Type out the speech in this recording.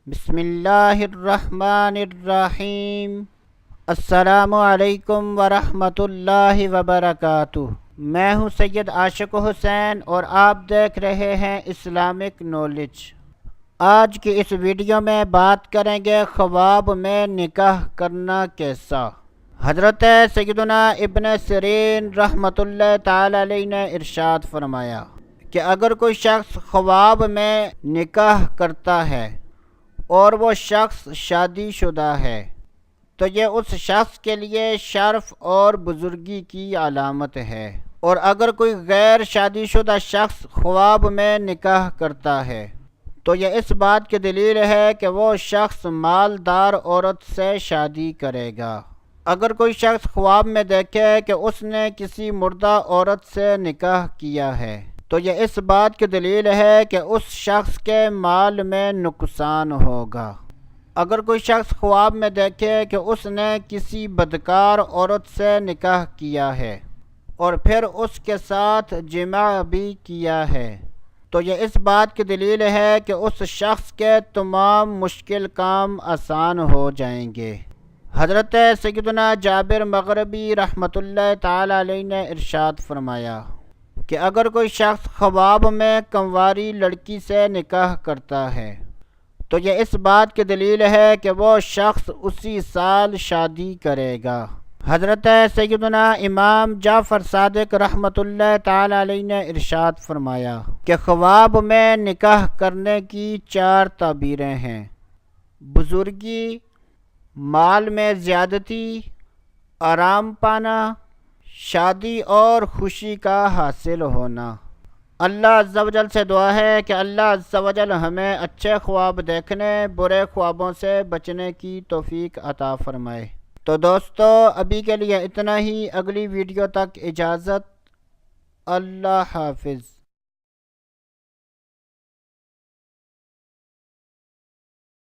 بسم اللہ الرحمن الرحیم۔ السلام علیکم ورحمۃ اللہ وبرکاتہ۔ میں ہوں سید عاشق حسین اور آپ دیکھ رہے ہیں اسلامک نالج۔ آج کی اس ویڈیو میں بات کریں گے خواب میں نکاح کرنا کیسا۔ حضرت سیدنا ابن سیرین رحمۃ اللہ تعالی علیہ نے ارشاد فرمایا کہ اگر کوئی شخص خواب میں نکاح کرتا ہے اور وہ شخص شادی شدہ ہے تو یہ اس شخص کے لیے شرف اور بزرگی کی علامت ہے، اور اگر کوئی غیر شادی شدہ شخص خواب میں نکاح کرتا ہے تو یہ اس بات کی دلیل ہے کہ وہ شخص مالدار عورت سے شادی کرے گا۔ اگر کوئی شخص خواب میں دیکھے کہ اس نے کسی مردہ عورت سے نکاح کیا ہے تو یہ اس بات کی دلیل ہے کہ اس شخص کے مال میں نقصان ہوگا۔ اگر کوئی شخص خواب میں دیکھے کہ اس نے کسی بدکار عورت سے نکاح کیا ہے اور پھر اس کے ساتھ جماع بھی کیا ہے تو یہ اس بات کی دلیل ہے کہ اس شخص کے تمام مشکل کام آسان ہو جائیں گے۔ حضرت سیدنا جابر مغربی رحمۃ اللہ تعالی علیہ نے ارشاد فرمایا کہ اگر کوئی شخص خواب میں کنواری لڑکی سے نکاح کرتا ہے تو یہ اس بات کی دلیل ہے کہ وہ شخص اسی سال شادی کرے گا۔ حضرت سیدنا امام جعفر صادق رحمۃ اللہ تعالی علیہ نے ارشاد فرمایا کہ خواب میں نکاح کرنے کی 4 تعبیریں ہیں: بزرگی، مال میں زیادتی، آرام پانا، شادی اور خوشی کا حاصل ہونا۔ اللہ عز و جل سے دعا ہے کہ اللہ عز و جل ہمیں اچھے خواب دیکھنے، برے خوابوں سے بچنے کی توفیق عطا فرمائے۔ تو دوستو ابھی کے لیے اتنا ہی، اگلی ویڈیو تک اجازت، اللہ حافظ۔